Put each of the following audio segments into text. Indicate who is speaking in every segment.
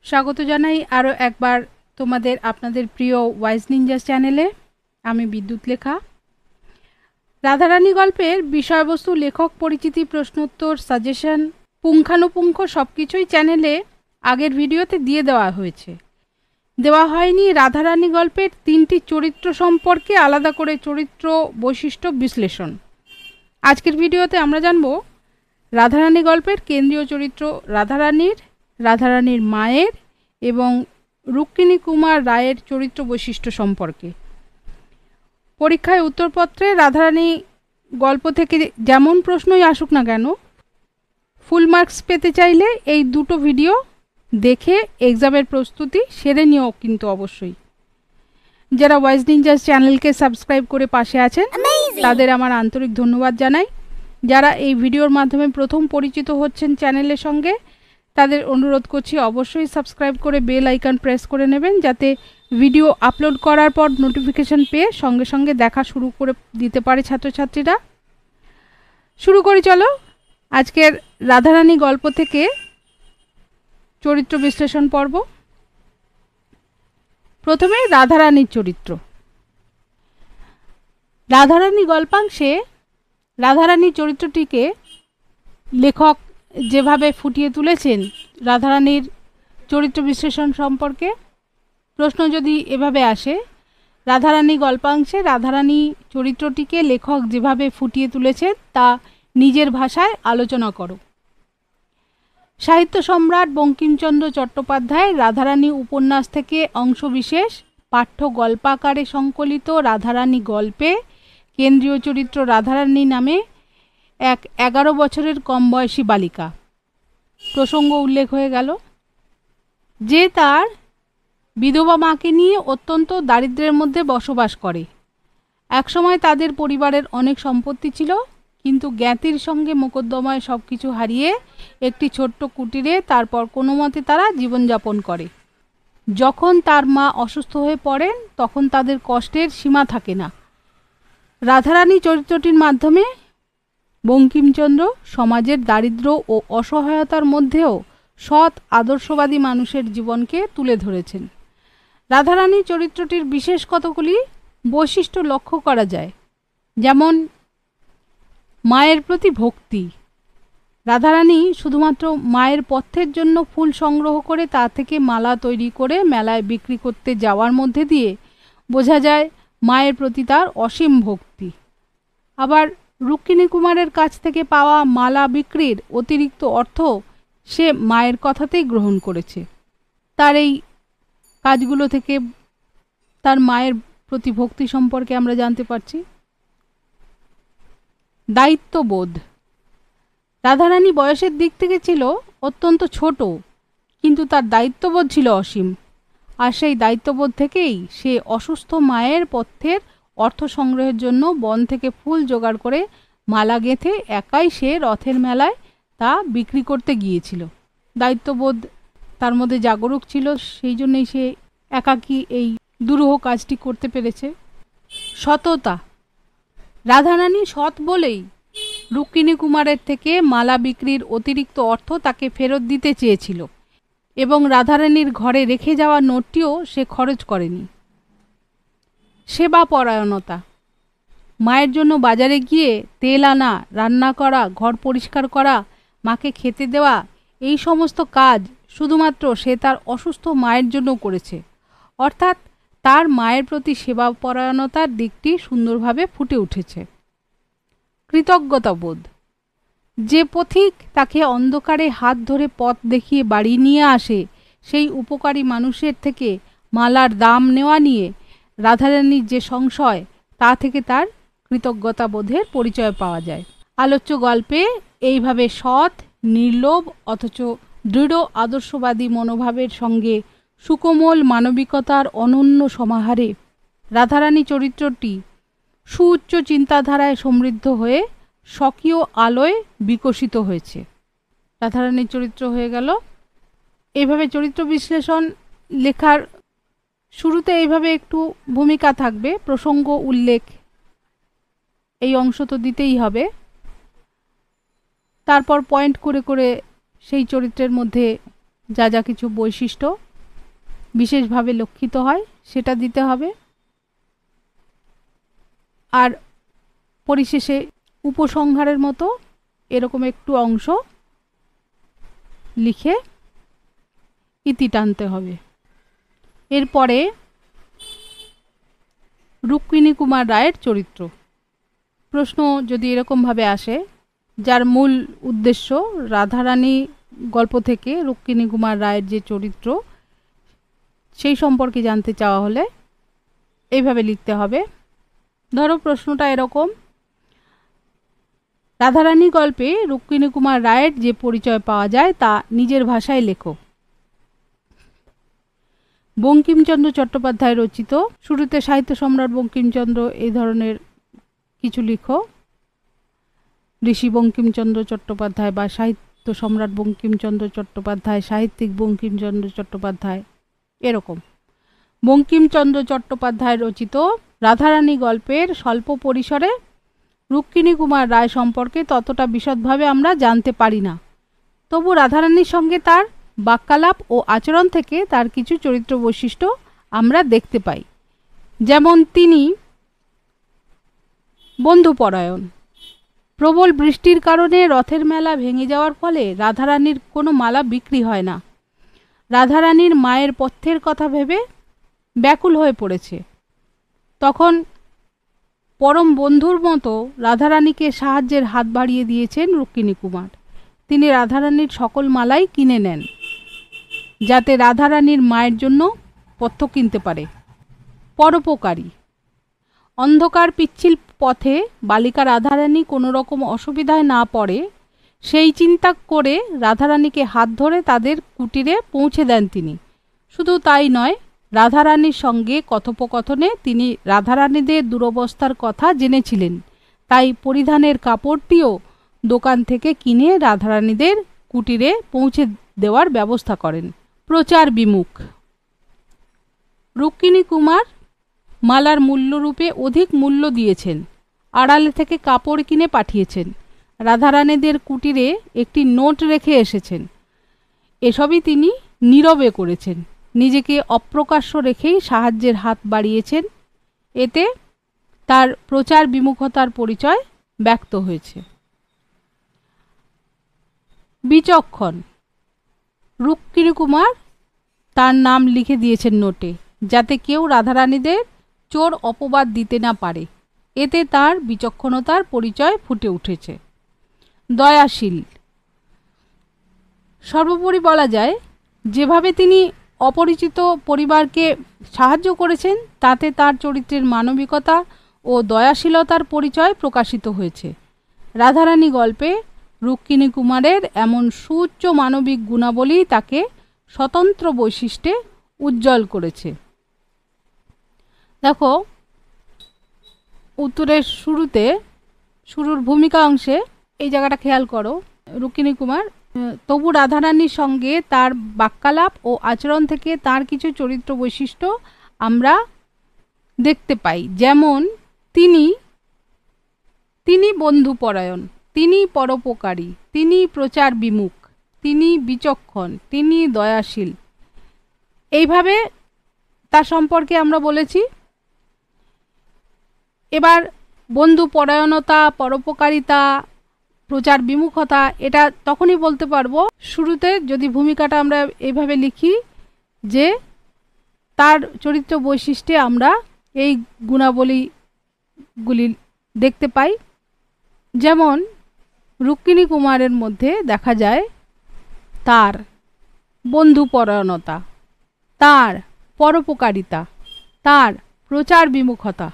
Speaker 1: স্বাগত জানাই আরও একবার তোমাদের আপনাদের প্রিয় ওয়াইজ নিনজাস চ্যানেলে। আমি বিদ্যুৎ লেখা। রাধারানী গল্পের বিষয়বস্তু, লেখক পরিচিতি, প্রশ্নোত্তর, সাজেশন, পুঙ্খানুপুঙ্খ সব কিছুই চ্যানেলে আগের ভিডিওতে দিয়ে দেওয়া হয়েছে। দেওয়া হয়নি রাধারানী গল্পের 3টি চরিত্র সম্পর্কে আলাদা করে চরিত্র বৈশিষ্ট্য বিশ্লেষণ। আজকের ভিডিওতে আমরা জানব রাধারানী গল্পের কেন্দ্রীয় চরিত্র রাধারানীর, রাধারানীর মায়ের এবং রুক্মিণী কুমার রায়ের চরিত্র বৈশিষ্ট্য সম্পর্কে। পরীক্ষায় উত্তরপত্রে রাধারানী গল্প থেকে যেমন প্রশ্নই আসুক না কেন, ফুল মার্কস পেতে চাইলে এই দুটো ভিডিও দেখে এক্সামের প্রস্তুতি সেরে নিও কিন্তু অবশ্যই। যারা ওয়াইজ নিনজাস চ্যানেলকে সাবস্ক্রাইব করে পাশে আছেন তাদের আমার আন্তরিক ধন্যবাদ জানাই। যারা এই ভিডিওর মাধ্যমে প্রথম পরিচিত হচ্ছেন চ্যানেলের সঙ্গে, তাদের অনুরোধ করছি অবশ্যই সাবস্ক্রাইব করে বেল আইকন প্রেস করে নেবেন, যাতে ভিডিও আপলোড করার পর নোটিফিকেশন পেয়ে সঙ্গে সঙ্গে দেখা শুরু করে দিতে পারে ছাত্রছাত্রীরা। শুরু করি চলো আজকের রাধারানী গল্প থেকে চরিত্র বিশ্লেষণ পর্ব। প্রথমে রাধারানীর চরিত্র। রাধারানী গল্পাংশে রাধারানী চরিত্রটিকে লেখক যেভাবে ফুটিয়ে তুলেছেন, রাধারানীর চরিত্র বিশ্লেষণ সম্পর্কে প্রশ্ন যদি এভাবে আসে, রাধারানী গল্পাংশে রাধারানী চরিত্রটিকে লেখক যেভাবে ফুটিয়ে তুলেছেন তা নিজের ভাষায় আলোচনা করো। সাহিত্য সম্রাট বঙ্কিমচন্দ্র চট্টোপাধ্যায় রাধারানী উপন্যাস থেকে অংশবিশেষ পাঠ্য গল্পাকারে সংকলিত রাধারানী গল্পে কেন্দ্রীয় চরিত্র রাধারানী নামে এক 11 বছরের কম বয়সী বালিকা প্রসঙ্গ উল্লেখ হয়ে গেল, যে তার বিধবা মাকে নিয়ে অত্যন্ত দারিদ্র্যের মধ্যে বসবাস করে। একসময় তাদের পরিবারের অনেক সম্পত্তি ছিল, কিন্তু জ্ঞাতির সঙ্গে মোকদ্দমায় সব কিছু হারিয়ে একটি ছোট্ট কুটিরে তারপর কোনো মতে তারা জীবনযাপন করে। যখন তার মা অসুস্থ হয়ে পড়েন তখন তাদের কষ্টের সীমা থাকে না। রাধারানী চরিত্রটির মাধ্যমে বঙ্কিমচন্দ্র সমাজের দারিদ্র্য ও অসহায়তার মধ্যেও সৎ আদর্শবাদী মানুষের জীবনকে তুলে ধরেছেন। রাধারানী চরিত্রটির বিশেষ কতগুলি বৈশিষ্ট্য লক্ষ্য করা যায়, যেমন মায়ের প্রতি ভক্তি। রাধারানী শুধুমাত্র মায়ের পথ্যের জন্য ফুল সংগ্রহ করে তা থেকে মালা তৈরি করে মেলায় বিক্রি করতে যাওয়ার মধ্যে দিয়ে বোঝা যায় মায়ের প্রতি তার অসীম ভক্তি। আবার রুক্মিণী কুমারের কাছ থেকে পাওয়া মালা বিক্রির অতিরিক্ত অর্থ সে মায়ের কথাতেই গ্রহণ করেছে। তার এই কাজগুলো থেকে তার মায়ের প্রতি ভক্তি সম্পর্কে আমরা জানতে পারছি। দায়িত্ববোধ। রাধারানী বয়সের দিক থেকে ছিল অত্যন্ত ছোট, কিন্তু তার দায়িত্ববোধ ছিল অসীম। আর সেই দায়িত্ববোধ থেকেই সে অসুস্থ মায়ের পথ্যের অর্থ সংগ্রহের জন্য বন থেকে ফুল জোগাড় করে মালা গেঁথে একাই সে রথের মেলায় তা বিক্রি করতে গিয়েছিল। দায়িত্ববোধ তার মধ্যে জাগরুক ছিল, সেই জন্যই সে একাকী এই দুরূহ কাজটি করতে পেরেছে। সততা। রাধারানী সৎ বলেই রুক্মিণী কুমারের থেকে মালা বিক্রির অতিরিক্ত অর্থ তাকে ফেরত দিতে চেয়েছিল এবং রাধারানীর ঘরে রেখে যাওয়া নোটটিও সে খরচ করেনি। সেবা পরায়ণতা। মায়ের জন্য বাজারে গিয়ে তেল আনা, রান্না করা, ঘর পরিষ্কার করা, মাকে খেতে দেওয়া, এই সমস্ত কাজ শুধুমাত্র সে তার অসুস্থ মায়ের জন্য করেছে। অর্থাৎ তার মায়ের প্রতি সেবা পরায়ণতার দিকটি সুন্দরভাবে ফুটে উঠেছে। কৃতজ্ঞতাবোধ। যে পথিক তাকে অন্ধকারে হাত ধরে পথ দেখিয়ে বাড়ি নিয়ে আসে, সেই উপকারী মানুষের থেকে মালার দাম নেওয়া নিয়ে রাধারানীর যে সংশয়, তা থেকে তার কৃতজ্ঞতাবোধের পরিচয় পাওয়া যায়। আলোচ্য গল্পে এইভাবে সৎ, নির্লোভ অথচ দৃঢ় আদর্শবাদী মনোভাবের সঙ্গে সুকোমল মানবিকতার অনন্য সমাহারে রাধারানী চরিত্রটি সুউচ্চ চিন্তাধারায় সমৃদ্ধ হয়ে স্বকীয় আলোয় বিকশিত হয়েছে। রাধারানীর চরিত্র হয়ে গেল। এইভাবে চরিত্র বিশ্লেষণ লেখার শুরুতে এইভাবে একটু ভূমিকা থাকবে, প্রসঙ্গ উল্লেখ, এই অংশ তো দিতেই হবে। তারপর পয়েন্ট করে করে সেই চরিত্রের মধ্যে যা যা কিছু বৈশিষ্ট্য বিশেষভাবে লক্ষিত হয় সেটা দিতে হবে। আর পরিশেষে উপসংহারের মতো এরকম একটু অংশ লিখে ইতি টানতে হবে। এরপরে রুক্মিণী কুমার রায়ের চরিত্র। প্রশ্ন যদি এরকমভাবে আসে, যার মূল উদ্দেশ্য রাধারানী গল্প থেকে রুক্মিণী কুমার রায়ের যে চরিত্র সেই সম্পর্কে জানতে চাওয়া হলে এইভাবে লিখতে হবে। ধরো প্রশ্নটা এরকম, রাধারানী গল্পে রুক্মিণী কুমার রায়ের যে পরিচয় পাওয়া যায় তা নিজের ভাষায় লেখো। বঙ্কিমচন্দ্র চট্টোপাধ্যায় রচিত, শুরুতে সাহিত্য সম্রাট বঙ্কিমচন্দ্র এই ধরনের কিছু লিখো, ঋষি বঙ্কিমচন্দ্র চট্টোপাধ্যায় বা সাহিত্য সম্রাট বঙ্কিমচন্দ্র চট্টোপাধ্যায়, সাহিত্যিক বঙ্কিমচন্দ্র চট্টোপাধ্যায়, এরকম। বঙ্কিমচন্দ্র চট্টোপাধ্যায় রচিত রাধারানী গল্পের স্বল্প পরিসরে রুক্মিণী কুমার রায় সম্পর্কে ততটা বিশদভাবে আমরা জানতে পারি না, তবু রাধারানীর সঙ্গে তার বাক্যালাপ ও আচরণ থেকে তার কিছু চরিত্র বৈশিষ্ট্য আমরা দেখতে পাই। যেমন তিনি বন্ধুপরায়ণ। প্রবল বৃষ্টির কারণে রথের মেলা ভেঙে যাওয়ার ফলে রাধারানীর কোনো মালা বিক্রি হয় না। রাধারানীর মায়ের পথ্যের কথা ভেবে ব্যাকুল হয়ে পড়েছে। তখন পরম বন্ধুর মতো রাধারানীকে সাহায্যের হাত বাড়িয়ে দিয়েছেন রুক্মিণী কুমার। তিনি রাধারানীর সকল মালাই কিনে নেন যাতে রাধারানীর মায়ের জন্য পথ্য কিনতে পারে। পরোপকারী। অন্ধকার পিচ্ছিল পথে বালিকা রাধারানী কোনো রকম অসুবিধায় না পড়ে সেই চিন্তা করে রাধারানীকে হাত ধরে তাদের কুটিরে পৌঁছে দেন তিনি। শুধু তাই নয়, রাধারানীর সঙ্গে কথোপকথনে তিনি রাধারানীদের দুরবস্থার কথা জেনেছিলেন, তাই পরিধানের কাপড়টিও দোকান থেকে কিনে রাধারানীদের কুটিরে পৌঁছে দেওয়ার ব্যবস্থা করেন। প্রচার বিমুখ। রুক্মিণী কুমার মালার মূল্যরূপে অধিক মূল্য দিয়েছেন, আড়ালে থেকে কাপড় কিনে পাঠিয়েছেন, রাধারানীদের কুটিরে একটি নোট রেখে এসেছেন। এসবই তিনি নীরবে করেছেন, নিজেকে অপ্রকাশ্য রেখেই সাহায্যের হাত বাড়িয়েছেন। এতে তার প্রচার বিমুখতার পরিচয় ব্যক্ত হয়েছে। বিচক্ষণ। রুক্মিণী কুমার তার নাম লিখে দিয়েছেন নোটে, যাতে কেউ রাধারানীদের চোর অপবাদ দিতে না পারে। এতে তার বিচক্ষণতার পরিচয় ফুটে উঠেছে। দয়াশীল। সর্বোপরি বলা যায়, যেভাবে তিনি অপরিচিত পরিবারকে সাহায্য করেছেন তাতে তার চরিত্রের মানবিকতা ও দয়াশীলতার পরিচয় প্রকাশিত হয়েছে। রাধারানী গল্পে রুক্মিণী কুমারের এমন সুউচ্চ মানবিক গুণাবলী তাকে স্বতন্ত্র বৈশিষ্ট্যে উজ্জ্বল করেছে। দেখো, উত্তরের শুরুতে, শুরুর ভূমিকা অংশে এই জায়গাটা খেয়াল করো। রুক্মিণী কুমার তবু রাধারানীর সঙ্গে তার বাক্যালাপ ও আচরণ থেকে তার কিছু চরিত্র বৈশিষ্ট্য আমরা দেখতে পাই। যেমন তিনি বন্ধুপরায়ণ, তিনি পরোপকারী, তিনি প্রচার বিমুখ, তিনি বিচক্ষণ, তিনি দয়াশীল। এইভাবে তার সম্পর্কে আমরা বলেছি। এবার বন্ধুপরায়ণতা, পরোপকারিতা, প্রচার বিমুখতা এটা তখনই বলতে পারবো শুরুতে যদি ভূমিকাটা আমরা এইভাবে লিখি যে তার চরিত্র বৈশিষ্ট্যে আমরা এই গুণাবলীগুলি দেখতে পাই। যেমন রুক্মিণী কুমারের মধ্যে দেখা যায় তার বন্ধুপরায়ণতা, তার পরোপকারিতা, তার প্রচার বিমুখতা,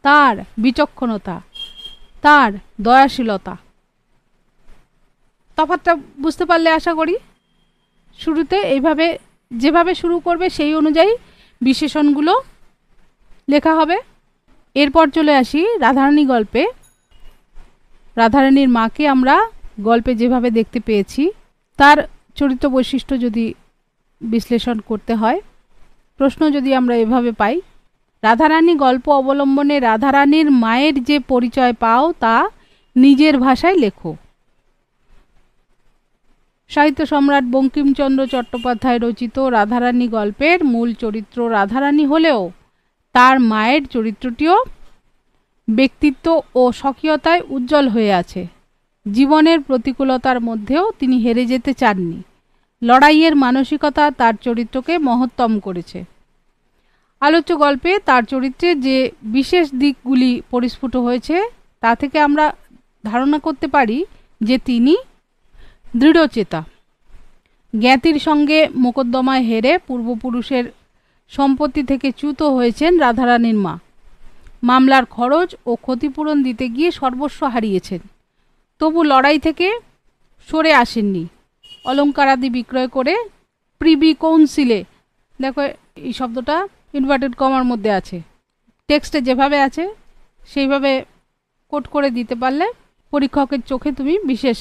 Speaker 1: তার বিচক্ষণতা, তার দয়াশীলতা। তফাৎটা বুঝতে পারলে আশা করি। শুরুতে এইভাবে যেভাবে শুরু করবে সেই অনুযায়ী বিশেষণগুলো লেখা হবে। এরপর চলে আসি রাধারানী গল্পে। রাধারানীর মাকে আমরা গল্পে যেভাবে দেখতে পেয়েছি তার চরিত্র বৈশিষ্ট্য যদি বিশ্লেষণ করতে হয়, প্রশ্ন যদি আমরা এভাবে পাই, রাধারানী গল্প অবলম্বনে রাধারানীর মায়ের যে পরিচয় পাও তা নিজের ভাষায় লেখো। সাহিত্য সম্রাট বঙ্কিমচন্দ্র চট্টোপাধ্যায় রচিত রাধারানী গল্পের মূল চরিত্র রাধারানী হলেও তার মায়ের চরিত্রটিও ব্যক্তিত্ব ও স্বকীয়তায় উজ্জ্বল হয়ে আছে। জীবনের প্রতিকূলতার মধ্যেও তিনি হেরে যেতে চাননি। লড়াইয়ের মানসিকতা তার চরিত্রকে মহত্তম করেছে। আলোচ্য গল্পে তার চরিত্রে যে বিশেষ দিকগুলি পরিস্ফুট হয়েছে তা থেকে আমরা ধারণা করতে পারি যে তিনি দৃঢ়চেতা। জ্ঞাতির সঙ্গে মোকদ্দমায় হেরে পূর্বপুরুষের সম্পত্তি থেকে চ্যুত হয়েছেন রাধারানীর মা। মামলার খরচ ও ক্ষতিপূরণ দিতে গিয়ে সর্বস্ব হারিয়েছেন, তবু লড়াই থেকে সরে আসেননি। অলঙ্কারাদি বিক্রয় করে প্রিভি কাউন্সিলে, দেখো এই শব্দটা ইনভার্টেড কমার মধ্যে আছে, টেক্সটে যেভাবে আছে সেইভাবে কোট করে দিতে পারলে পরীক্ষকের চোখে তুমি বিশেষ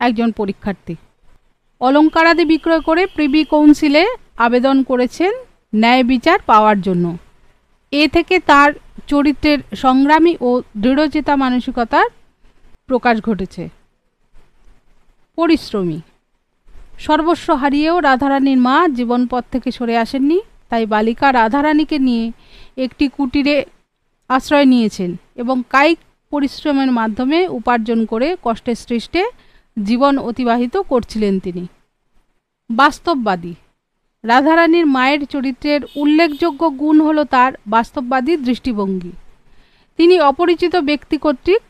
Speaker 1: একজন পরীক্ষার্থী। অলঙ্কারাদি বিক্রয় করে প্রিভি কাউন্সিলে আবেদন করেছেন ন্যায় বিচার পাওয়ার জন্য। এ থেকে তার চরিত্রের সংগ্রামী ও দৃঢ়চেতা মানসিকতার প্রকাশ ঘটেছে। পরিশ্রমী। সর্বস্ব হারিয়েও রাধারানীর মা জীবনপথ থেকে সরে আসেননি, তাই বালিকা রাধারানীকে নিয়ে একটি কুটিরে আশ্রয় নিয়েছেন এবং কায়িক পরিশ্রমের মাধ্যমে উপার্জন করে কষ্টে সৃষ্টে জীবন অতিবাহিত করছিলেন তিনি। বাস্তববাদী। রাধারানীর মায়ের চরিত্রের উল্লেখযোগ্য গুণ হল তার বাস্তববাদী দৃষ্টিভঙ্গি। তিনি অপরিচিত ব্যক্তি কর্তৃক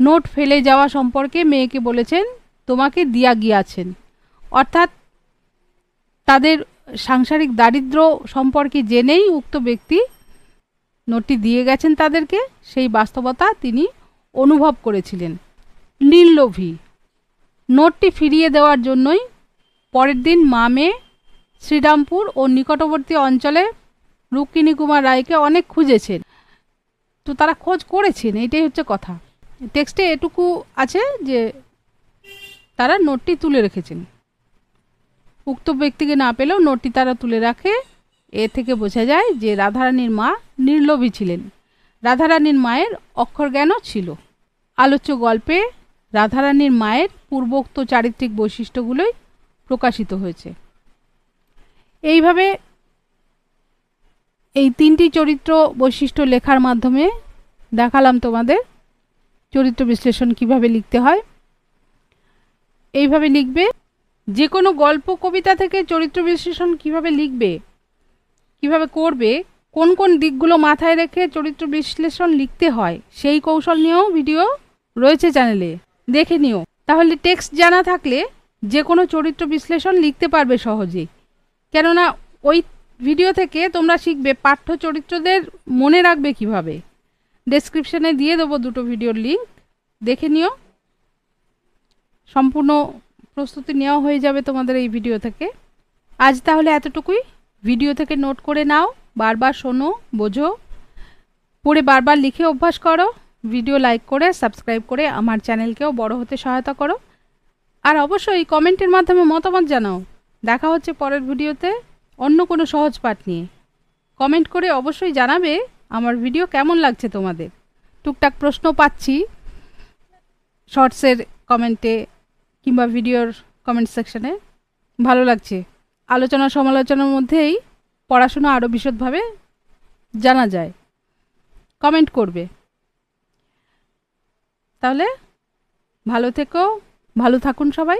Speaker 1: নোট ফেলে যাওয়া সম্পর্কে মেয়েকে বলেছেন, তোমাকে দিয়া গিয়াছেন, অর্থাৎ তাদের সাংসারিক দারিদ্র্য সম্পর্কে জেনেই উক্ত ব্যক্তি নোটটি দিয়ে গেছেন তাদেরকে, সেই বাস্তবতা তিনি অনুভব করেছিলেন। নির্লোভী। নোটটি ফিরিয়ে দেওয়ার জন্যই পরের দিন মা মেয়ে শ্রীরামপুর ও নিকটবর্তী অঞ্চলে রুক্মিণী কুমার রায়কে অনেক খুঁজেছেন, তো তারা খোঁজ করেছেন, এটাই হচ্ছে কথা। টেক্সটে এটুকু আছে যে তারা নোটটি তুলে রেখেছেন, উক্ত ব্যক্তিকে না পেলেও নোটটি তারা তুলে রাখে। এ থেকে বোঝা যায় যে রাধারানীর মা নির্লোভী ছিলেন। রাধারানীর মায়ের অক্ষরজ্ঞানও ছিল। আলোচ্য গল্পে রাধারানীর মায়ের পূর্বোক্ত চারিত্রিক বৈশিষ্ট্যগুলোই প্রকাশিত হয়েছে। এইভাবে এই তিনটি চরিত্র বৈশিষ্ট্য লেখার মাধ্যমে দেখালাম তোমাদের চরিত্র বিশ্লেষণ কিভাবে লিখতে হয়। এইভাবে লিখবে। যে কোনো গল্প কবিতা থেকে চরিত্র বিশ্লেষণ কিভাবে লিখবে, কিভাবে করবে, কোন কোন দিকগুলো মাথায় রেখে চরিত্র বিশ্লেষণ লিখতে হয় সেই কৌশল নিয়েও ভিডিও রয়েছে চ্যানেলে, দেখে নিও। তাহলে টেক্সট জানা থাকলে যে কোনো চরিত্র বিশ্লেষণ লিখতে পারবে সহজেই। কেননা ওই ভিডিও থেকে তোমরা শিখবে পাঠ্য চরিত্রদের মনে রাখবে কিভাবে। ডেসক্রিপশনে দিয়ে দেবো দুটো ভিডিওর লিঙ্ক, দেখে নিও। সম্পূর্ণ প্রস্তুতি নেওয়া হয়ে যাবে তোমাদের এই ভিডিও থেকে। আজ তাহলে এতটুকুই। ভিডিও থেকে নোট করে নাও, বারবার শোনো, বোঝো, পড়ে বারবার লিখে অভ্যাস করো। ভিডিও লাইক করে সাবস্ক্রাইব করে আমার চ্যানেলকেও বড় হতে সহায়তা করো। আর অবশ্যই কমেন্টের মাধ্যমে মতামত জানাও। দেখা হচ্ছে পরের ভিডিওতে অন্য কোনো সহজ পাঠ নিয়ে। কমেন্ট করে অবশ্যই জানাবে আমার ভিডিও কেমন লাগছে তোমাদের। টুকটাক প্রশ্ন পাচ্ছি শর্টসের কমেন্টে কিংবা ভিডিওর কমেন্ট সেকশনে, ভালো লাগছে। আলোচনা সমালোচনার মধ্যেই পড়াশোনা আরও বিশদভাবে জানা যায়। কমেন্ট করবে। তাহলে ভালো থেকো, ভালো থাকুন সবাই।